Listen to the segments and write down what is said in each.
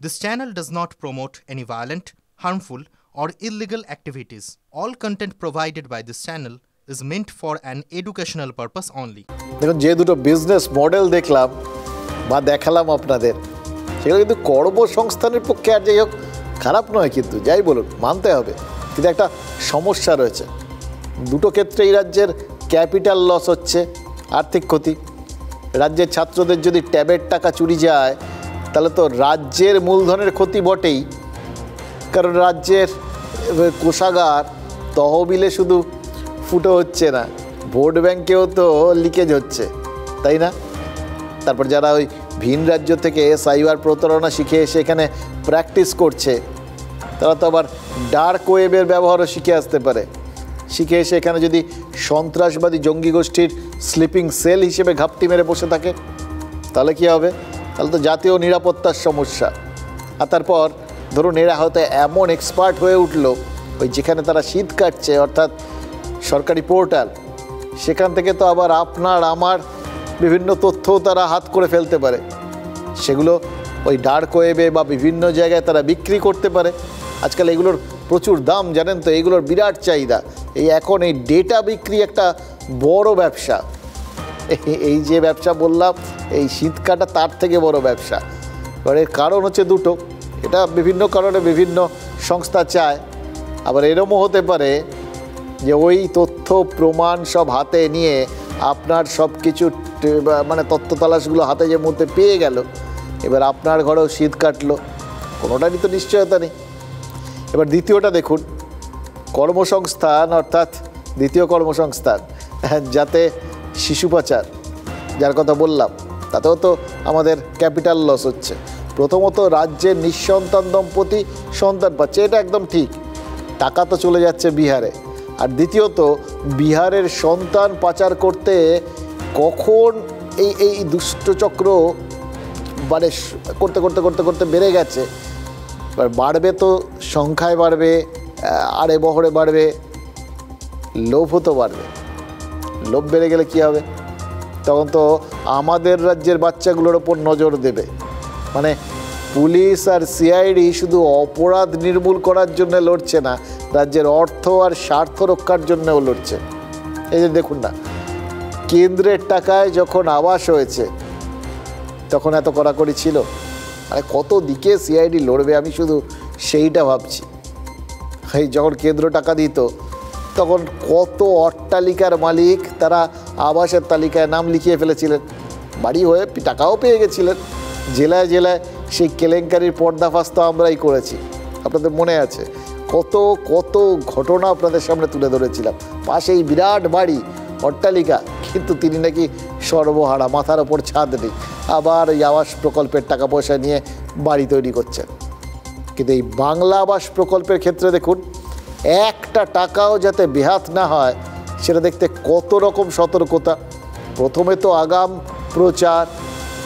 This channel does not promote any violent, harmful, or illegal activities. All content provided by this channel is meant for an educational purpose only. দেখুন যে দুটো business model দেখলাম বা দেখালাম আপনাদের সেগুলো কিন্তু কর্মসংস্থানের পক্ষে আর যাই হোক খারাপ নয়, কিন্তু যাই বলুন মানতে হবে, কিন্তু একটা সমস্যা রয়েছে। দুটো ক্ষেত্রে এই রাজ্যের ক্যাপিটাল লস হচ্ছে, আর্থিক ক্ষতি। রাজ্যের ছাত্রদের যদি ট্যাবের টাকা চুরি যায় তাহলে তো রাজ্যের মূলধনের ক্ষতি বটেই, কারণ রাজ্যের কোষাগার তহবিলে শুধু ফুটো হচ্ছে না, ভোট ব্যাংকেও তো লিকেজ হচ্ছে, তাই না? তারপর যারা ওই ভিন রাজ্য থেকে সাইবার প্রতারণা শিখে এসে এখানে প্র্যাকটিস করছে তারা তো আবার ডার্ক ওয়েবের ব্যবহারও শিখে আসতে পারে। শিখে এসে এখানে যদি সন্ত্রাসবাদী জঙ্গি গোষ্ঠীর স্লিপিং সেল হিসেবে ঘাপটি মেরে বসে থাকে তাহলে কী হবে? তাহলে তো জাতীয় নিরাপত্তার সমস্যা। আর তারপর ধরুন এরা হয়তো এমন এক্সপার্ট হয়ে উঠলো ওই যেখানে তারা শীত কাটছে অর্থাৎ সরকারি পোর্টাল, সেখান থেকে তো আবার আপনার আমার বিভিন্ন তথ্যও তারা হাত করে ফেলতে পারে, সেগুলো ওই ডার্ক ওয়েবে বা বিভিন্ন জায়গায় তারা বিক্রি করতে পারে। আজকাল এগুলোর প্রচুর দাম, জানেন তো, এগুলোর বিরাট চাহিদা। এখন এই ডেটা বিক্রি একটা বড় ব্যবসা। এই যে ব্যবসা বললাম এই শীত কাটা তার থেকে বড় ব্যবসা। এবার এর কারণ হচ্ছে দুটো, এটা বিভিন্ন কারণে বিভিন্ন সংস্থা চায়। আবার এরমও হতে পারে যে ওই তথ্য প্রমাণ সব হাতে নিয়ে আপনার সব কিছু মানে তথ্য তালাশগুলো হাতে যে মুহূর্তে পেয়ে গেল, এবার আপনার ঘরেও শীত কাটলো, কোনোটারই তো নিশ্চয়তা নেই। এবার দ্বিতীয়টা দেখুন, কর্মসংস্থান অর্থাৎ দ্বিতীয় কর্মসংস্থান, যাতে শিশু পাচার যার কথা বললাম তাতেও তো আমাদের ক্যাপিটাল লস হচ্ছে। প্রথমত রাজ্যের নিঃসন্তান দম্পতি সন্তান পাচ্ছে, এটা একদম ঠিক, টাকা তো চলে যাচ্ছে বিহারে। আর দ্বিতীয়ত বিহারের সন্তান পাচার করতে কখন এই দুষ্টচক্র মানে করতে করতে করতে করতে বেড়ে গেছে। এবার বাড়বে তো সংখ্যায় বাড়বে, আড়ে বহরে বাড়বে, লোভও তো বাড়বে। লোভ বেড়ে গেলে কী হবে? তখন তো আমাদের রাজ্যের বাচ্চাগুলোর ওপর নজর দেবে। মানে পুলিশ আর সিআইডি শুধু অপরাধ নির্মূল করার জন্য লড়ছে না, রাজ্যের অর্থ আর স্বার্থ রক্ষার জন্যও লড়ছে। এই যে দেখুন না, কেন্দ্রের টাকায় যখন আবাস হয়েছে তখন এত কড়াকড়ি ছিল, মানে কত দিকে সিআইডি লড়বে আমি শুধু সেইটা ভাবছি। এই যখন কেন্দ্র টাকা দিত তখন কত অট্টালিকার মালিক তারা আবাসের তালিকায় নাম লিখিয়ে ফেলেছিলেন, বাড়ি হয়ে টাকাও পেয়ে গেছিলেন। জেলায় জেলায় সেই কেলেঙ্কারির পর্দাফাশ তো আমরাই করেছি, আপনাদের মনে আছে? কত কত ঘটনা আপনাদের সামনে তুলে ধরেছিলাম। পাশেই বিরাট বাড়ি অট্টালিকা, কিন্তু তিনি নাকি সর্বহারা, মাথার ওপর ছাদ নেই, আবার ওই আবাস প্রকল্পের টাকা পয়সা নিয়ে বাড়ি তৈরি করছেন। কিন্তু এই বাংলা আবাস প্রকল্পের ক্ষেত্রে দেখুন, একটা টাকাও যাতে বেহাত না হয় সেটা দেখতে কত রকম সতর্কতা। প্রথমে তো আগাম প্রচার,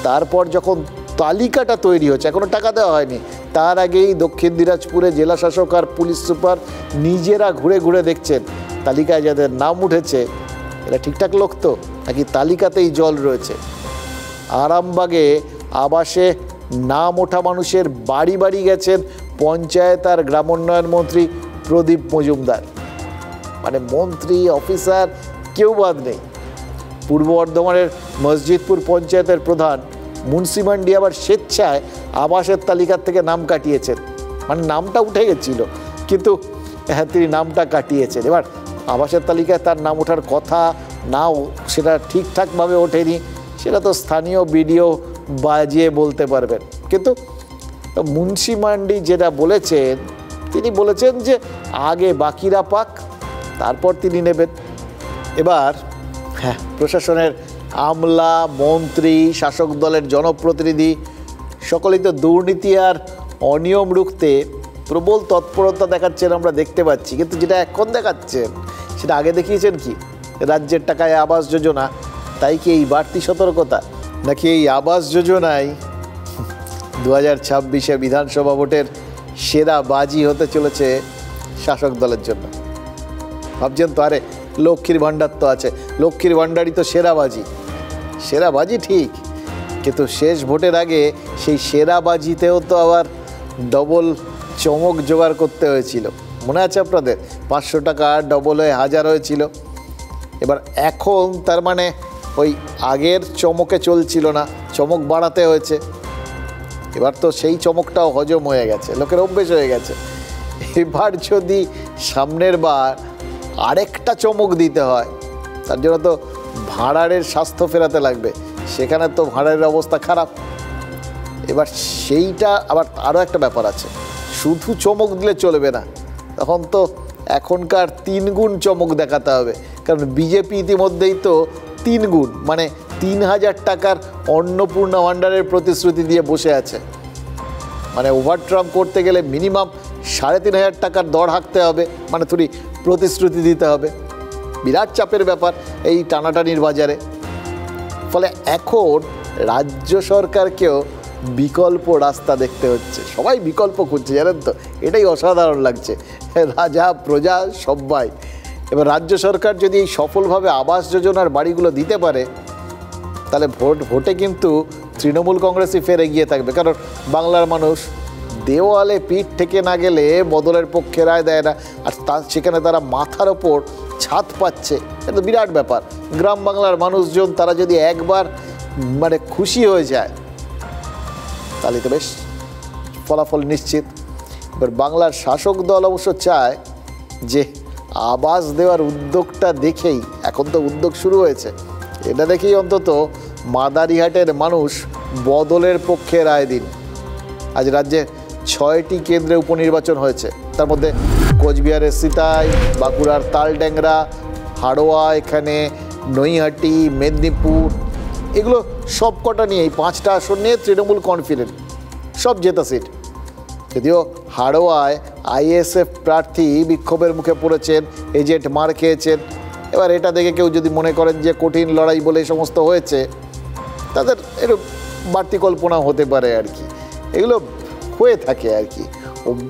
তারপর যখন তালিকাটা তৈরি হচ্ছে, এখনও টাকা দেওয়া হয়নি, তার আগেই দক্ষিণ দিনাজপুরে জেলা শাসক আর পুলিশ সুপার নিজেরা ঘুরে ঘুরে দেখছেন তালিকায় যাদের নাম উঠেছে এরা ঠিকঠাক লোক তো, নাকি তালিকাতেই জল রয়েছে। আরামবাগে আবাসে নাম ওঠা মানুষের বাড়ি বাড়ি গেছেন পঞ্চায়েত আর গ্রামোন্নয়ন মন্ত্রী প্রদীপ মজুমদার, মানে মন্ত্রী অফিসার কেউ বাদ নেই। পূর্ব বর্ধমানের মসজিদপুর পঞ্চায়েতের প্রধান মুন্সি মান্ডি আবার স্বেচ্ছায় আবাসের তালিকার থেকে নাম কাটিয়েছেন, মানে নামটা উঠে গেছিল কিন্তু তিনি নামটা কাটিয়েছেন। এবার আবাসের তালিকায় তার নাম ওঠার কথা নাও, সেটা ঠিকঠাকভাবে ওঠেনি, সেটা তো স্থানীয় বিডিও বাজিয়ে বলতে পারবেন। কিন্তু মুন্সি মান্ডি যেটা বলেছেন, তিনি বলেছেন যে আগে বাকিরা পাক, তারপর তিনি নেবেন। এবার প্রশাসনের আমলা, মন্ত্রী, শাসক দলের জনপ্রতিনিধি সকলেই তো দুর্নীতি আর অনিয়ম রুখতে প্রবল তৎপরতা দেখাচ্ছেন, আমরা দেখতে পাচ্ছি। কিন্তু যেটা এখন দেখাচ্ছেন সেটা আগে দেখিয়েছেন কি? রাজ্যের টাকায় আবাস যোজনা, তাই কি এই বাড়তি সতর্কতা? নাকি এই আবাস যোজনায় 2026 বিধানসভা ভোটের সেরা বাজি হতে চলেছে শাসক দলের জন্য? ভাবছেন তো, আরে লক্ষ্মীর ভাণ্ডার তো আছে, লক্ষ্মীর ভাণ্ডারই তো সেরা বাজি। সেরা বাজি ঠিক, কিন্তু শেষ ভোটের আগে সেই সেরা বাজিতেও তো আবার ডবল চমক জোগাড় করতে হয়েছিল, মনে আছে আপনাদের? 500 টাকা ডবল হয়ে 1000 হয়েছিল। এবার এখন তার মানে ওই আগের চমকে চলছিল না, চমক বাড়াতে হয়েছে। এবার তো সেই চমকটাও হজম হয়ে গেছে, লোকের অভ্যেস হয়ে গেছে। এবার যদি সামনের বার আরেকটা চমক দিতে হয়, তার জন্য তো ভাঁড়ারের স্বাস্থ্য ফেরাতে লাগবে, সেখানে তো ভাঁড়ারের অবস্থা খারাপ। এবার সেইটা আবার আরও একটা ব্যাপার আছে, শুধু চমক দিলে চলবে না, তখন তো এখনকার 3 গুণ চমক দেখাতে হবে। কারণ বিজেপি ইতিমধ্যেই তো 3 গুণ মানে 3000 টাকার অন্নপূর্ণা ভাণ্ডারের প্রতিশ্রুতি দিয়ে বসে আছে। মানে ওভারট্রাম্প করতে গেলে মিনিমাম 3500 টাকার দর হাঁকতে হবে, মানে প্রতিশ্রুতি দিতে হবে। বিরাট চাপের ব্যাপার এই টানাটানির বাজারে। ফলে এখন রাজ্য সরকারকেও বিকল্প রাস্তা দেখতে হচ্ছে, সবাই বিকল্প খুঁজছে, জানেন তো, এটাই অসাধারণ লাগছে, রাজা প্রজা সবাই। এবার রাজ্য সরকার যদি এই সফলভাবে আবাস যোজনার বাড়িগুলো দিতে পারে, তাহলে ভোটে কিন্তু তৃণমূল কংগ্রেসই ফের এগিয়ে থাকবে। কারণ বাংলার মানুষ দেওয়ালে পিঠ থেকে না গেলে বদলের পক্ষে রায় দেয় না, আর সেখানে তারা মাথার ওপর ছাদ পাচ্ছে, এটা তো বিরাট ব্যাপার। গ্রাম বাংলার মানুষজন তারা যদি একবার মানে খুশি হয়ে যায়, তাহলে তো বেশ ফলাফল নিশ্চিত। এবার বাংলার শাসক দল অবশ্য চায় যে আবাস দেওয়ার উদ্যোগটা দেখেই, এখন তো উদ্যোগ শুরু হয়েছে, এটা দেখেই অন্তত মাদারিহাটের মানুষ বদলের পক্ষে রায় দিন। আজ রাজ্যে 6টি কেন্দ্রে উপনির্বাচন হয়েছে, তার মধ্যে কোচবিহারের সিতাই, বাঁকুড়ার তালড্যাংরা, হাড়োয়া, এখানে নৈহাটি, মেদিনীপুর, এগুলো সব কটা নিয়ে, এই 5টা আসন নিয়ে তৃণমূল কনফিডেন্ট, সব জেতা সিট। যদিও হাড়োয়ায় আইএসএফ প্রার্থী বিক্ষোভের মুখে পড়েছেন, এজেন্ট মার খেয়েছেন। এবার এটা দেখে কেউ যদি মনে করেন যে কঠিন লড়াই বলে এই সমস্ত হয়েছে, তাদের একটু বাড়তি কল্পনা হতে পারে আর কি। এগুলো হয়ে থাকে আর কি,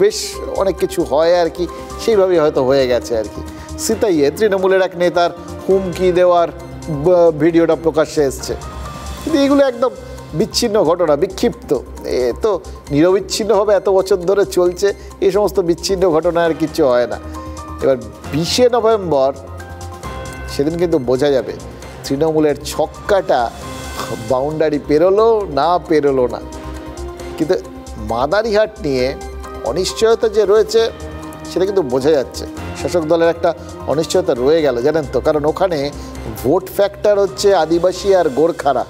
বেশ অনেক কিছু হয় আর কি, সেইভাবেই হয়তো হয়ে গেছে আর কি। সিতাইয়ে তৃণমূলের এক নেতার হুমকি দেওয়ার ভিডিওটা প্রকাশ্যে এসছে, কিন্তু এগুলো একদম বিচ্ছিন্ন ঘটনা, বিক্ষিপ্ত। এ তো নিরবিচ্ছিন্নভাবে এত বছর ধরে চলছে, এই সমস্ত বিচ্ছিন্ন ঘটনা আর কিছু হয় না। এবার 20শে নভেম্বর সেদিন কিন্তু বোঝা যাবে তৃণমূলের ছক্কাটা বাউন্ডারি পেরোলো না পেরোলো না। কিন্তু মাদারিহাট নিয়ে অনিশ্চয়তা যে রয়েছে সেটা কিন্তু বোঝা যাচ্ছে, শাসক দলের একটা অনিশ্চয়তা রয়ে গেল, জানেন তো। কারণ ওখানে ভোট ফ্যাক্টর হচ্ছে আদিবাসী আর গোর্খারা।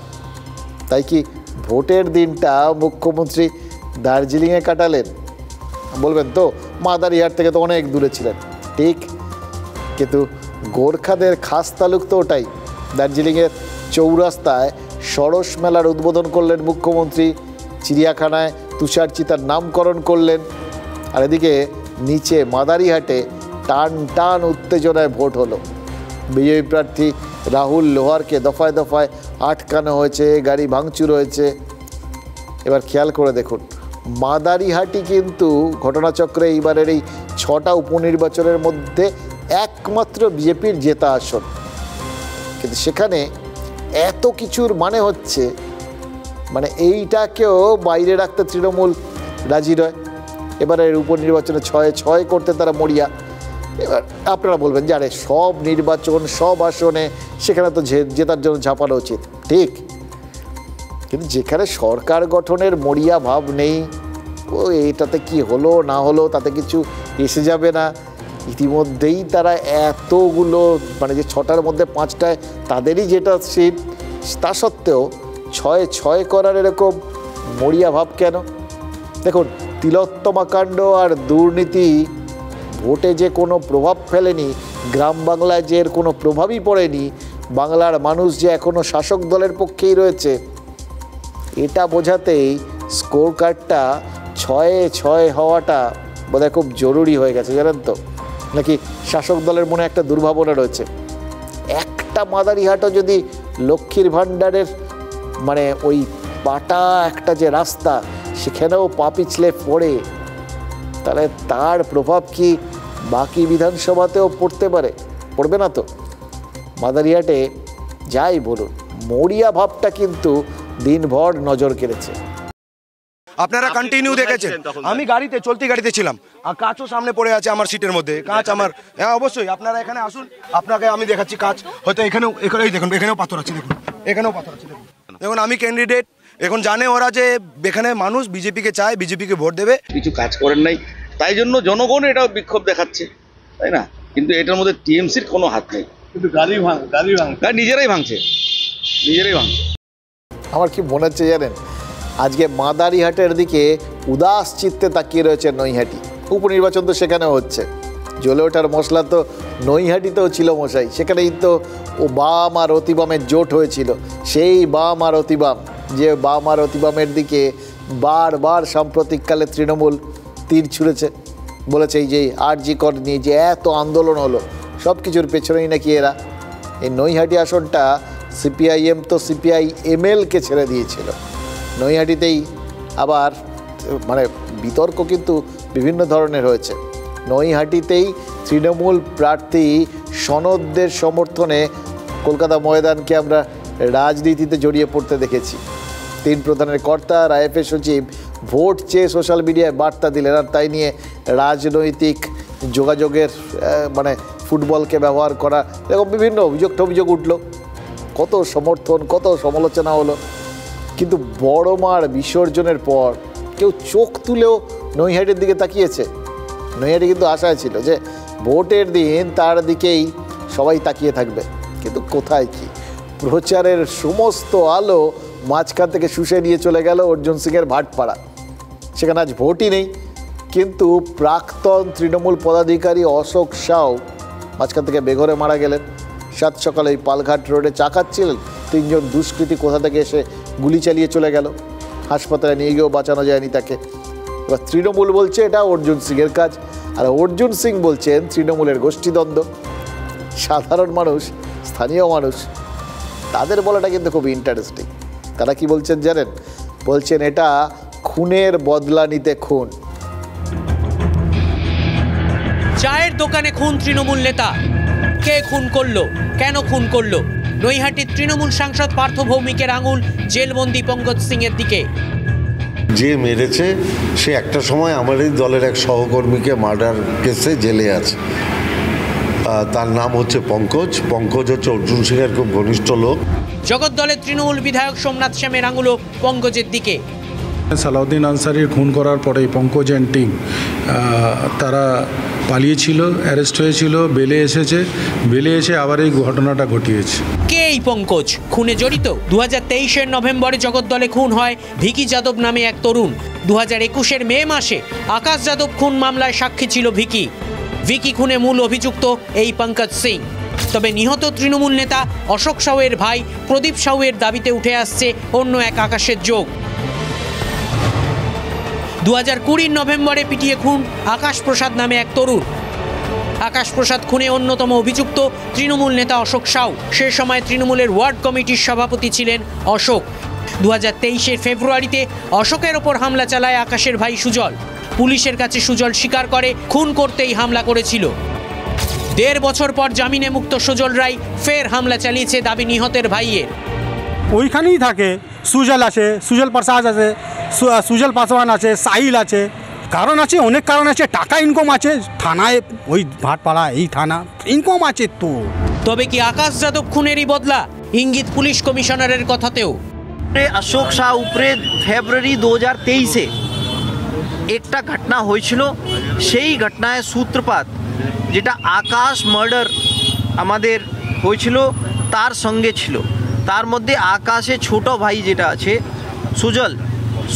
তাই কি ভোটের দিনটা মুখ্যমন্ত্রী দার্জিলিংয়ে কাটালেন? বলবেন তো মাদারিহাট থেকে তো অনেক দূরে ছিলেন, ঠিক, কিন্তু গোর্খাদের খাস তালুক তো ওটাই। দার্জিলিংয়ের চৌরাস্তায় সরস মেলার উদ্বোধন করলেন মুখ্যমন্ত্রী, চিড়িয়াখানায় তুষার চিতার নামকরণ করলেন, আর এদিকে নিচে মাদারিহাটে টান টান উত্তেজনায় ভোট হলো। বিজেপি প্রার্থী রাহুল লোহারকে দফায় দফায় আটকানো হয়েছে, গাড়ি ভাঙচুর হয়েছে। এবার খেয়াল করে দেখুন, মাদারিহাটি কিন্তু ঘটনাচক্রে এইবারের এই 6টা উপনির্বাচনের মধ্যে একমাত্র বিজেপির জেতা আসন, কিন্তু সেখানে এত কিছুর মানে হচ্ছে, মানে এইটাকেও বাইরে রাখতে তৃণমূল রাজি নয়। এবারের উপনির্বাচনে 6-6 করতে তারা মরিয়া। এবার আপনারা বলবেন যে আরে সব নির্বাচন, সব আসনে সেখানে তো জেতার জন্য ঝাঁপানো উচিত, ঠিক, কিন্তু যেখানে সরকার গঠনের মরিয়া ভাব নেই, ও এটাতে কি হলো না হলো তাতে কিছু এসে যাবে না, ইতিমধ্যেই তারা এতগুলো মানে যে 6টার মধ্যে 5টায় তাদেরই যেটা সিট, তা সত্ত্বেও 6-6 করার এরকম মরিয়া ভাব কেন? দেখুন, তিলোত্তমা কাণ্ড আর দুর্নীতি ভোটে যে কোনো প্রভাব ফেলেনি, গ্রাম বাংলায় যে এর কোনো প্রভাবই পড়েনি, বাংলার মানুষ যে এখনও শাসক দলের পক্ষেই রয়েছে, এটা বোঝাতেই স্কোর কার্ডটা 6-6 হওয়াটা বোধহয় খুব জরুরি হয়ে গেছে, জানেন তো। নাকি শাসক দলের মনে একটা দুর্ভাবনা রয়েছে, একটা মাদারিহাটও যদি লক্ষ্মীর ভাণ্ডারের মানে ওই পাটা একটা যে রাস্তা সেখানেও পা পিছলে পড়ে, তাহলে তার প্রভাব কি বাকি বিধানসভাতেও পড়তে পারে? পড়বে না তো। মাদারিহাটে যাই বলুন, মরিয়া ভাবটা কিন্তু দিনভর নজর কেড়েছে। আপনারা কন্টিনিউ দেখেছেন। আমি গাড়িতে চলতি গাড়িতে ছিলাম, আর কাঁচও সামনে পড়ে আছে আমার সিটের মধ্যে, কাঁচ আমার। হ্যাঁ অবশ্যই, আপনারা এখানে আসুন, আপনাকে আমি দেখাচ্ছি কাঁচ। হয়তো এখানেও দেখুন, এখানেও পাথর আছে, দেখুন এখানেও পাথর আছে। দেখুন আমি ক্যান্ডিডেট, এখন জানে ওরা যে এখানে মানুষ বিজেপিকে চায়, বিজেপিকে ভোট দেবে। কিছু কাজ করেন নাই, তাই জন্য জনগণ এটা বিক্ষোভ দেখাচ্ছে, তাই না? কিন্তু এটার মধ্যে টিএমসির কোনো হাত নেই, কিন্তু নিজেরাই ভাঙছে। আমার কি মনে হচ্ছে জানেন, আজকে মাদারিহাটের দিকে উদাস চিত্তে তাকিয়ে রয়েছে নৈহাটি। উপনির্বাচন তো সেখানেও হচ্ছে, জ্বলে ওঠার মশলা তো নৈহাটিতেও ছিল মশাই। সেখানেই তো ও বাম আর অতিবামের জোট হয়েছিল। সেই বাম আর অতিবাম, যে বাম আর অতিবামের দিকে বারবার সাম্প্রতিককালে তৃণমূল তীর ছুঁড়েছে, বলেছে এই যে আরজি কর নিয়ে যে এত আন্দোলন হলো, সব কিছুর পেছনেই নাকি এরা। এই নৈহাটি আসনটা সিপিআইএম তো সিপিআইএমএলকে ছেড়ে দিয়েছিল, নৈহাটিতেই আবার মানে বিতর্ক কিন্তু বিভিন্ন ধরনের হয়েছে। নৈহাটিতেই তৃণমূল প্রার্থী সনদদের সমর্থনে কলকাতা ময়দানকে আমরা রাজনীতিতে জড়িয়ে পড়তে দেখেছি। 3 প্রধানের কর্তা আর আইএফএ সচিব ভোট চেয়ে সোশ্যাল মিডিয়ায় বার্তা দিলেন, আর তাই নিয়ে রাজনৈতিক যোগাযোগের মানে ফুটবলকে ব্যবহার করা, এরকম বিভিন্ন অভিযোগ উঠল। কত সমর্থন, কত সমালোচনা হলো, কিন্তু বড় মার বিসর্জনের পর কেউ চোখ তুলেও নৈহাটির দিকে তাকিয়েছে? নৈহাটি কিন্তু আশায় ছিল যে ভোটের দিন তার দিকেই সবাই তাকিয়ে থাকবে, কিন্তু কোথায় কি, প্রচারের সমস্ত আলো মাঝখান থেকে শুষে নিয়ে চলে গেল অর্জুন সিংয়ের ভাটপাড়া। সেখানে আজ ভোটই নেই, কিন্তু প্রাক্তন তৃণমূল পদাধিকারী অশোক সাউ মাঝখান থেকে বেঘরে মারা গেলেন। সাত সকালে এই পালঘাট রোডে চা খাচ্ছিলেন, 3 জন দুষ্কৃতী কোথা থেকে এসে গুলি চালিয়ে চলে গেল। হাসপাতালে নিয়ে গিয়েও বাঁচানো যায়নি তাকে। এবার তৃণমূল বলছে এটা অর্জুন সিংয়ের কাজ, আর অর্জুন সিং বলছেন তৃণমূলের গোষ্ঠীদ্বন্দ্ব। সাধারণ মানুষ, স্থানীয় মানুষ, তাদের বলাটা কিন্তু খুব ইন্টারেস্টিং। তারা কি বলছেন জানেন? বলছেন এটা খুনের বদলা নিতে খুন। চায়ের দোকানে খুন তৃণমূল নেতা, কে খুন করলো, কেন খুন করলো? নৈহাটির তৃণমূল সাংসদ পার্থ ভৌমিকের আঙুল জেলবন্দি পঙ্কজ সিং এর দিকে। যে মেরেছে সে একটা সময় আমারই দলের এক সহকর্মীকে মার্ডার কেসে জেলে আছে। তার নাম হচ্ছে পঙ্কজ হচ্ছে অর্জুন সিংয়ের খুব ঘনিষ্ঠ লোক। জগদ্দলের তৃণমূল বিধায়ক সোমনাথ শ্যামের আঙুলও পঙ্কজের দিকে। সালাউদ্দিন আনসারির খুন করার পরেই পঙ্কজ অ্যান্ড টিম তারা পালিয়েছিল, অ্যারেস্ট হয়েছিল, বেলে এসে আবার এই ঘটনাটা ঘটিয়েছে। কে এই পঙ্কজ? খুনে জড়িত? 2023-এর নভেম্বরে জগদ্দলে খুন হয় ভিকি যাদব নামে এক তরুণ। 2021-এর মে মাসে আকাশ যাদব খুন মামলায় সাক্ষী ছিল ভিকি খুনে মূল অভিযুক্ত এই পঙ্কজ সিং। তবে নিহত তৃণমূল নেতা অশোক সাউয়ের ভাই প্রদীপ সাউয়ের দাবিতে উঠে আসছে অন্য এক আকাশের যোগ। 2020 নভেম্বরে পিটিয়ে খুন আকাশ প্রসাদ নামে এক তরুণ। আকাশ প্রসাদ খুনে অন্যতম অভিযুক্ত তৃণমূল নেতা অশোক সাউ। সে সময় তৃণমূলের ওয়ার্ড কমিটির সভাপতি ছিলেন অশোক। 2023-এর ফেব্রুয়ারিতে অশোকের ওপর হামলা চালায় আকাশের ভাই সুজল। পুলিশের কাছে সুজল স্বীকার করে খুন করতেই হামলা করেছিল। 1.5 বছর পর জামিনে মুক্ত সুজল রায় ফের হামলা চালিয়েছে দাবি নিহতের ভাইয়ের। ওইখানেই থাকে, সুজল আছে, সুজল প্রসাদ আছে, সুজল পাসওয়ান আছে, সাহিল আছে, কারণ আছে, অনেক কারণ আছে। টাকা ইনকম আছে থানায়, ওই ভাটপাড়া এই থানা ইনকম আছে তো। তবে কি আকাশ যাদব খুনেরই বদলা? ইঙ্গিত পুলিশ কমিশনারের কথাতেও। অশোক শাহ উপরে ফেব্রুয়ারি 2023-এ একটা ঘটনা হয়েছিল, সেই ঘটনায় সূত্রপাত যেটা আকাশ মার্ডার আমাদের হয়েছিল তার সঙ্গে ছিল। তার মধ্যে আকাশে ছোট ভাই যেটা আছে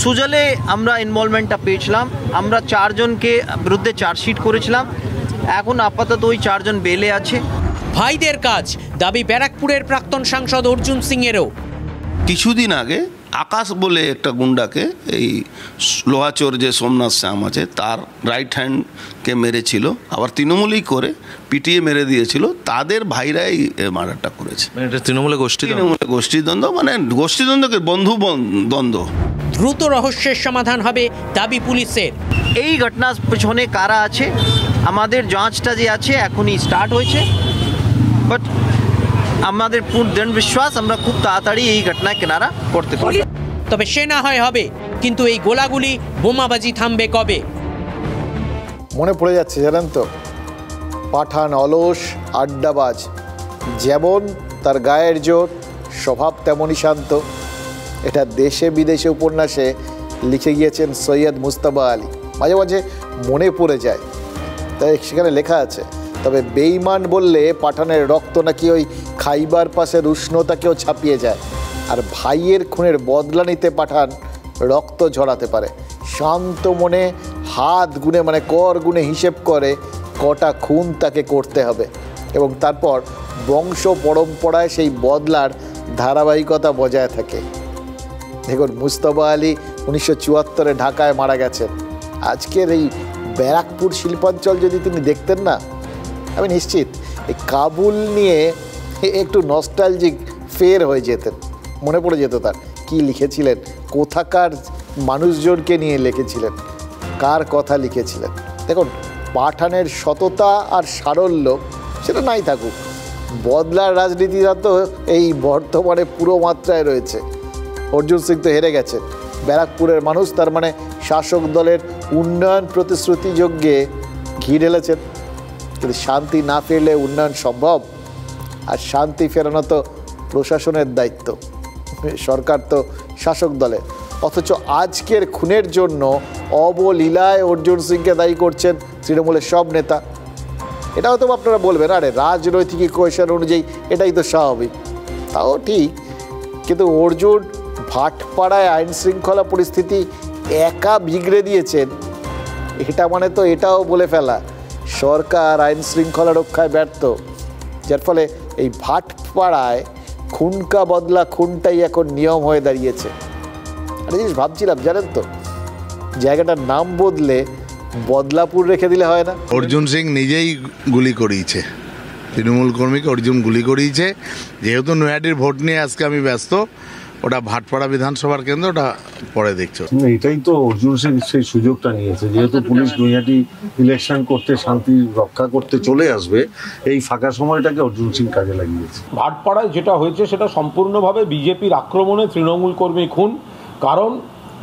সুজলে আমরা ইনভলভমেন্টটা পেয়েছিলাম। আমরা 4 জনকে বিরুদ্ধে চার্জশিট করেছিলাম। এখন আপাতত ওই 4 জন বেলে আছে। ভাইদের কাজ দাবি ব্যারাকপুরের প্রাক্তন সাংসদ অর্জুন সিংয়েরও। কিছুদিন আগে আকাশ বলে একটা গুন্ডাকে এই লোহাচোর যে সোমনাথ শ্যাম আছে তার রাইট হ্যান্ডকে মেরেছিল, আবার তৃণমূলই করে পিটিয়ে মেরে দিয়েছিল। তাদের ভাইরাই মার্ডারটা করেছে। তৃণমূলের গোষ্ঠীদ্বন্দ্ব, মানে গোষ্ঠীদ্বন্দ্বকে বন্ধু দ্বন্দ্ব। দ্রুত রহস্যের সমাধান হবে দাবি পুলিশের। এই ঘটনার পেছনে কারা আছে আমাদের যাঁচটা যে আছে এখনই স্টার্ট হয়েছে, বাট আমাদের পূর্ণ দৃঢ় বিশ্বাস আমরা খুব তাড়াতাড়ি এই ঘটনায় কিনারা করতে পারি। তবে সে না হয় হবে কিন্তু এই গোলাগুলি বোমাবাজি থামবে কবে? মনে পড়ে যাচ্ছে জানেন তো, পাঠান অলস আড্ডাবাজ, যেমন তার গায়ের জোর, স্বভাব তেমনই শান্ত। এটা দেশে বিদেশে উপন্যাসে লিখে গিয়েছেন সৈয়দ মুজতবা আলী। মাঝে মাঝে মনে পড়ে যায়, তাই সেখানে লেখা আছে, তবে বেঈমান বললে পাঠানের রক্ত নাকি ওই খাইবার পাশের উষ্ণতাকেও ছাপিয়ে যায়, আর ভাইয়ের খুনের বদলা নিতে পাঠান রক্ত ঝরাতে পারে। শান্ত মনে হাত গুনে, মানে কর গুনে হিসেব করে কটা খুন তাকে করতে হবে, এবং তারপর বংশ পরম্পরায় সেই বদলার ধারাবাহিকতা বজায় থাকে। দেখুন, মুজতবা আলী 1974-এ ঢাকায় মারা গেছেন। আজকের এই ব্যারাকপুর শিল্পাঞ্চল যদি তিনি দেখতেন না, আমি নিশ্চিত এই কাবুল নিয়ে একটু নস্টালজিক ফের হয়ে যেতেন। মনে পড়ে যেত তার কি লিখেছিলেন, কোথাকার মানুষজনকে নিয়ে লিখেছিলেন, কার কথা লিখেছিলেন। দেখুন, পাঠানের সততা আর সারল্য সেটা নাই থাকুক, বদলার রাজনীতিটা তো এই বর্তমানে পুরো মাত্রায় রয়েছে। অর্জুন সিং তো হেরে গেছেন, ব্যারাকপুরের মানুষ তার মানে শাসক দলের উন্নয়ন প্রতিশ্রুতি যজ্ঞে ঘি ঢেলেছেন। কিন্তু শান্তি না ফিরলে উন্নয়ন সম্ভব? আর শান্তি ফেরানো তো প্রশাসনের দায়িত্ব, সরকার তো শাসক দলের। অথচ আজকের খুনের জন্য অবলীলায় অর্জুন সিংকে দায়ী করছেন তৃণমূলের সব নেতা। এটা হয়তো আপনারা বলবেন, আরে রাজনৈতিক ইকুয়েশন অনুযায়ী এটাই তো স্বাভাবিক। তাও ঠিক, কিন্তু অর্জুন ভাটপাড়ায় আইন শৃঙ্খলা পরিস্থিতি একা বিগড়ে দিয়েছেন, এটা মানে তো এটাও বলে ফেলা সরকার আইন শৃঙ্খলা রক্ষায় ব্যর্থ, যার ফলে এই ভাটপাড়ায় খুনকা বদলা খুনটাই এখন নিয়ম হয়ে দাঁড়িয়েছে। একটা জিনিস ভাবছিলাম জানেন তো, জায়গাটার নাম বদলে বদলাপুর রেখে দিলে হয় না? অর্জুন সিং নিজেই গুলি করিয়েছে, তৃণমূল কর্মীকে অর্জুন গুলি করিয়েছে। যেহেতু নৈহাটির ভোট নিয়ে আজকে আমি ব্যস্ত, ওটা ভাটপাড়া বিধানসভার কেন্দ্র, ওটা পরে দেখছো। এটাই তো অর্জুন সিং সেই সুযোগটা নিয়েছে, যেহেতু পুলিশ নৈহাটি ইলেকশন করতে, শান্তি রক্ষা করতে চলে আসবে, এই ফাঁকা সময়টাকে অর্জুন সিং কাজে লাগিয়েছে। ভাটপাড়ায় যেটা হয়েছে সেটা সম্পূর্ণভাবে বিজেপির আক্রমণে তৃণমূল কর্মী খুন। কারণ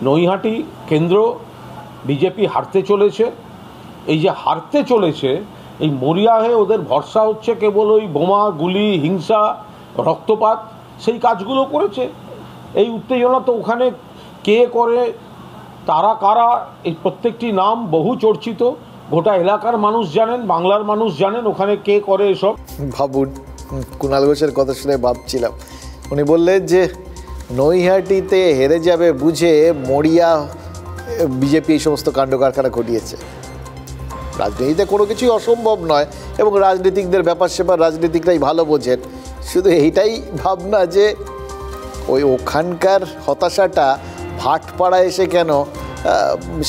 নৈহাটি কেন্দ্র বিজেপি হারতে চলেছে। এই যে হারতে চলেছে, এই মরিয়া হয়ে ওদের ভরসা হচ্ছে কেবল ওই বোমা, গুলি, হিংসা, রক্তপাত, সেই কাজগুলো করেছে। এই উত্তেজনা তো ওখানে কে করে, তারা কারা, এই প্রত্যেকটি নাম বহু চর্চিত, গোটা এলাকার মানুষ জানেন, বাংলার মানুষ জানেন ওখানে কে করে এসব। ভাবুন, কুণাল ঘোষের কথা শুনে ভাবছিলাম, উনি বললেন যে নৈহাটিতে হেরে যাবে বুঝে মরিয়া বিজেপি এই সমস্ত কাণ্ড কারখানা ঘটিয়েছে। রাজনীতিতে কোনো কিছুই অসম্ভব নয়, এবং রাজনীতিকদের ব্যাপার সেবার রাজনীতিকরাই ভালো বোঝেন। শুধু এইটাই ভাবনা যে ওই ওখানকার হতাশাটা ভাটপাড়ায় এসে কেন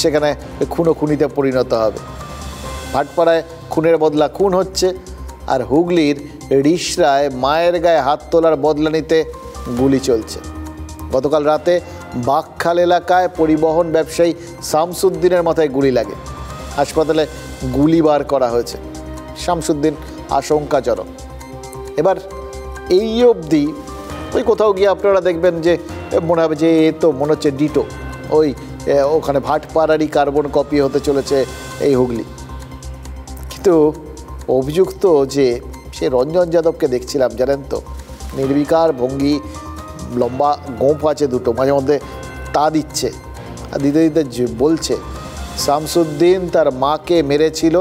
সেখানে খুনোখুনিতে পরিণত হবে। ভাটপাড়ায় খুনের বদলা খুন হচ্ছে, আর হুগলির রিষড়ায় মায়ের গায়ে হাত তোলার বদলা নিতে গুলি চলছে। গতকাল রাতে বাকখাল এলাকায় পরিবহন ব্যবসায়ী শামসুদ্দিনের মাথায় গুলি লাগে, হাসপাতালে গুলি বার করা হয়েছে। শামসুদ্দিন আশঙ্কাজনক। এবার এই অবধি ওই কোথাও গিয়ে আপনারা দেখবেন যে মনে হবে যে এ তো মনে হচ্ছে ডিটো ওই ওখানে ভাটপাড়ারই কার্বন কপি হতে চলেছে এই হুগলি। কিন্তু অভিযুক্ত যে সে রঞ্জন যাদবকে দেখছিলাম জানেন তো, নির্বিকার ভঙ্গি, লম্বা গোঁফ আছে দুটো, মাঝে মধ্যে তা দিচ্ছে, আর দিতে দিতে বলছে শামসুদ্দিন তার মাকে মেরেছিল,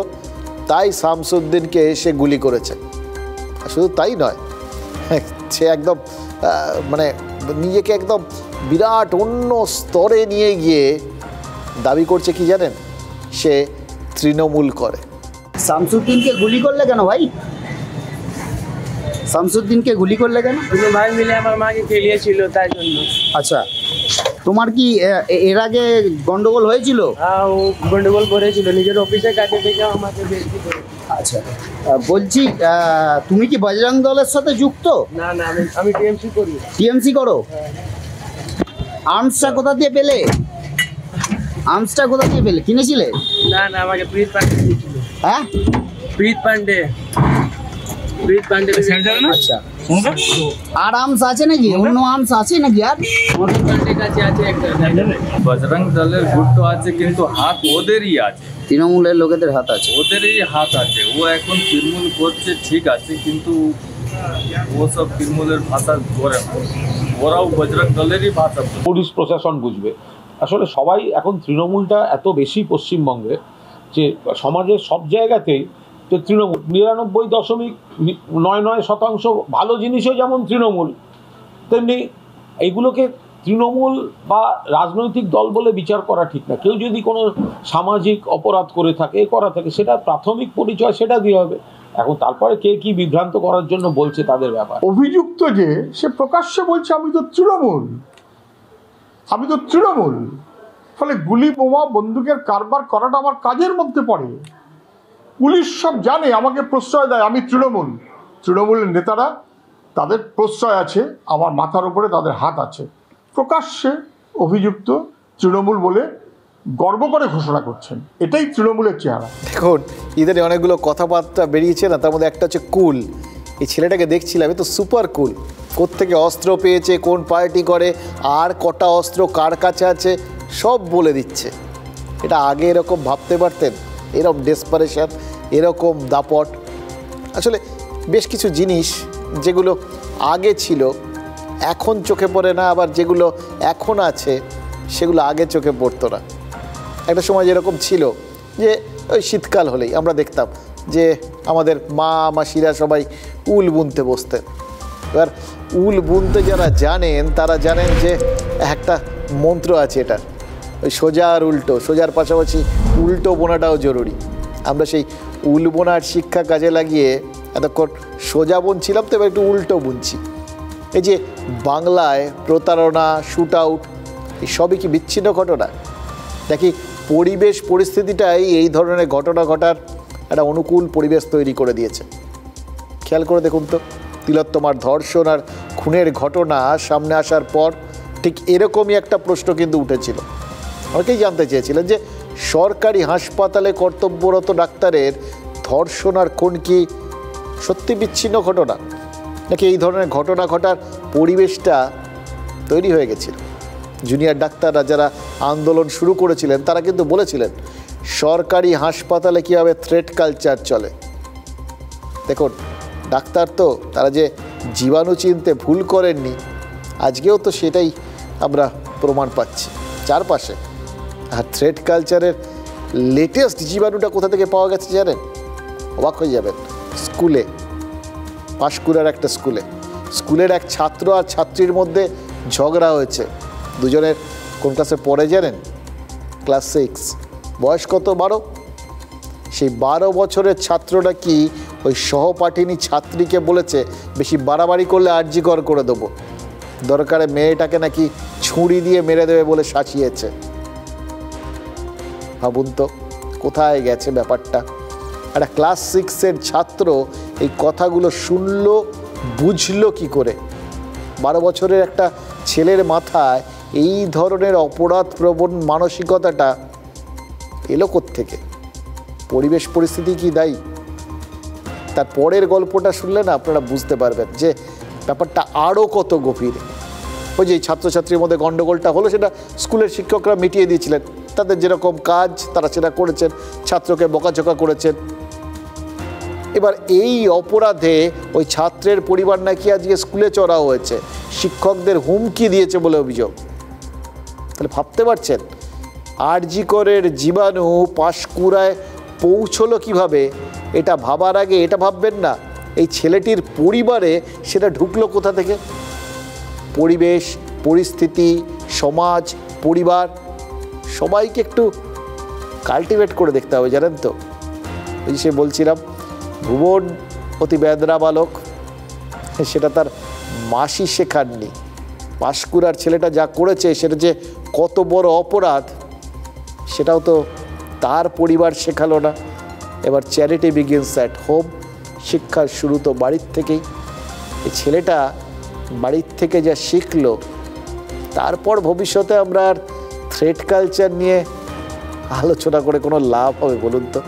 তাই শামসুদ্দিনকে এসে গুলি করেছে। আর শুধু তাই নয়, সে একদম মানে নিজেকে একদম বিরাট অন্য স্তরে নিয়ে গিয়ে দাবি করছে কি জানেন, সে তৃণমূল করে। শামসুদ্দিনকে গুলি করলে কেন ভাই? শামসুদ্দিনকে গুলি করলে কেন? দুটো ভাই মিলে আমার মাকে খেলিয়েছিল তাই জন্য। আচ্ছা, তোমার কি এর আগে গন্ডগোল হয়েছিল? হ্যাঁ, ও গন্ডগোল করেছিল, নিজের অফিসে কাজে থেকে আমাকে বেশি করে। আচ্ছা, বলছি তুমি কি বজরং দলের সাথে যুক্ত? না না, আমি টিএমসি করি। টিএমসি করো? আর্মসটা কোথা দিয়ে পেলে? আর্মসটা কোথা দিয়ে পেলে? কিনেছিলে? না না, আমাকে প্রীত পান্ডে দিয়েছিল। হ্যাঁ, প্রীত পান্ডে। আচ্ছা, আর আর্মস আছে নাকি, অন্য আর্মস আছে নাকি? আর বজরং দলের গুট তো আছে, কিন্তু হাত ওদেরই আছে, তৃণমূলের লোকেদের হাত আছে, ওদেরই হাত আছে। ও এখন তৃণমূল করছে ঠিক আছে, কিন্তু ও সব তৃণমূলের ভাষা করে না, ওরাও বজরং দলেরই ভাষা। পুলিশ প্রশাসন বুঝবে। আসলে সবাই এখন তৃণমূলটা এত বেশি পশ্চিমবঙ্গে যে সমাজের সব জায়গাতেই যে তৃণমূল 99.99% ভালো জিনিসও যেমন তৃণমূল, তেমনি এইগুলোকে তৃণমূল বা রাজনৈতিক দল বলে বিচার করা ঠিক না। কেউ যদি কোনো সামাজিক অপরাধ করে থাকে, করা থাকে, সেটা প্রাথমিক পরিচয় সেটা দিয়ে হবে। এখন তারপরে কে কি বিভ্রান্ত করার জন্য বলছে তাদের ব্যাপার। অভিযুক্ত যে সে প্রকাশ্যে বলছে আমি তো তৃণমূল, আমি তো তৃণমূল, ফলে গুলি বোমা বন্দুকের কারবার করাটা আমার কাজের মধ্যে পড়ে। পুলিশ সব জানে, আমাকে প্রশ্রয় দেয়, আমি তৃণমূল। তৃণমূলের নেতারা তাদের প্রশ্রয় আছে, আমার মাথার উপরে তাদের হাত আছে। প্রকাশ্যে অভিযুক্ত তৃণমূল বলে গর্ব করে ঘোষণা করছেন, এটাই তৃণমূলের চেহারা। দেখুন এদের অনেকগুলো কথাবার্তা বেরিয়েছে না, তার মধ্যে একটা হচ্ছে কুল। এই ছেলেটাকে দেখছিলাম, এ তো সুপার কুল। কোত্থেকে অস্ত্র পেয়েছে, কোন পার্টি করে, আর কটা অস্ত্র কার কাছে আছে সব বলে দিচ্ছে। এটা আগে এরকম ভাবতে পারতেন? এরকম ডেসপারেশন, এরকম দাপট। আসলে বেশ কিছু জিনিস যেগুলো আগে ছিল এখন চোখে পড়ে না, আবার যেগুলো এখন আছে সেগুলো আগে চোখে পড়তো না। একটা সময় যেরকম ছিল যে ওই শীতকাল হলেই আমরা দেখতাম যে আমাদের মা মাসিরা সবাই উল বুনতে বসতেন। এবার উল বুনতে যারা জানেন তারা জানেন যে একটা মন্ত্র আছে এটা, ওই সোজা আর উল্টো, সোজার পাশাপাশি উল্টো বোনাটাও জরুরি। আমরা সেই উল বোনার শিক্ষা কাজে লাগিয়ে এতক্ষণ সোজা বুনছিলাম, তো এবার একটু উল্টো বুনছি। এই যে বাংলায় প্রতারণা, শ্যুট আউট, এই সবই কি বিচ্ছিন্ন ঘটনা নাকি পরিবেশ পরিস্থিতিটাই এই ধরনের ঘটনা ঘটার একটা অনুকূল পরিবেশ তৈরি করে দিয়েছে? খেয়াল করে দেখুন তো, তিলোত্তমার ধর্ষণ আর খুনের ঘটনা সামনে আসার পর ঠিক এরকমই একটা প্রশ্ন কিন্তু উঠেছিল। অনেকেই জানতে চেয়েছিলেন যে সরকারি হাসপাতালে কর্তব্যরত ডাক্তারের ধর্ষণ আর খুন কি সত্যি বিচ্ছিন্ন ঘটনা, নাকি এই ধরনের ঘটনা ঘটার পরিবেশটা তৈরি হয়ে গেছিল? জুনিয়র ডাক্তাররা যারা আন্দোলন শুরু করেছিলেন তারা কিন্তু বলেছিলেন সরকারি হাসপাতালে কীভাবে থ্রেট কালচার চলে। দেখুন ডাক্তার তো তারা যে জীবাণু চিনতে ভুল করেননি, আজকেও তো সেটাই আমরা প্রমাণ পাচ্ছি চারপাশে। আর থ্রেট কালচারের লেটেস্ট জীবাণুটা কোথা থেকে পাওয়া গেছে জানেন? অবাক হয়ে যাবেন। স্কুলে, পাঁশকুড়ার একটা স্কুলের এক ছাত্র আর ছাত্রীর মধ্যে ঝগড়া হয়েছে। দুজনের কোন ক্লাসে পড়ে জানেন? ক্লাস 6। বয়স কত? 12। সেই 12 বছরের ছাত্রটা কি ওই সহপাঠিনী ছাত্রীকে বলেছে বেশি বাড়াবাড়ি করলে আর্জিকর করে দেবো, দরকারে মেয়েটাকে নাকি ছুরি দিয়ে মেরে দেবে বলে শাসিয়েছে। ভাবুন তো কোথায় গেছে ব্যাপারটা। একটা ক্লাস 6-এর ছাত্র এই কথাগুলো শুনলো, বুঝলো কি করে? 12 বছরের একটা ছেলের মাথায় এই ধরনের অপরাধ প্রবণ মানসিকতাটা এলো কোত্থেকে? পরিবেশ পরিস্থিতি কি দায়ী? তার পরের গল্পটা শুনলে না আপনারা বুঝতে পারবেন যে ব্যাপারটা আরও কত গভীর। ওই যে ছাত্রছাত্রীর মধ্যে গণ্ডগোলটা হলো, সেটা স্কুলের শিক্ষকরা মিটিয়ে দিয়েছিলেন। তাদের যেরকম কাজ তারা সেটা করেছেন, ছাত্রকে বকাঝকা করেছেন। এবার এই অপরাধে ওই ছাত্রের পরিবার নাকি আজকে স্কুলে চড়াও হয়েছে, শিক্ষকদের হুমকি দিয়েছে বলে অভিযোগ। তাহলে ভাবতে পারছেন আরজি করের জীবাণু পাঁশকুড়ায় পৌঁছলো কিভাবে? এটা ভাবার আগে এটা ভাববেন না এই ছেলেটির পরিবারে সেটা ঢুকলো কোথা থেকে। পরিবেশ, পরিস্থিতি, সমাজ, পরিবার সবাইকে একটু কাল্টিভেট করে দেখতে হবে, জানেন তো। ওই সে বলছিলাম ভুবন অতি বেদরা বালক, সেটা তার মাসি শেখাননি। পাঁশকুড়ার ছেলেটা যা করেছে সেটা যে কত বড় অপরাধ সেটাও তো তার পরিবার শেখালো না। এবার চ্যারিটি বিগিনস অ্যাট হোম, শিক্ষার শুরু তো বাড়ির থেকেই। এই ছেলেটা বাড়ির থেকে যা শিখলো, তারপর ভবিষ্যতে আমরা আর থ্রেট কালচার নিয়ে আলোচনা করে কোনো লাভ হবে বলুন তো?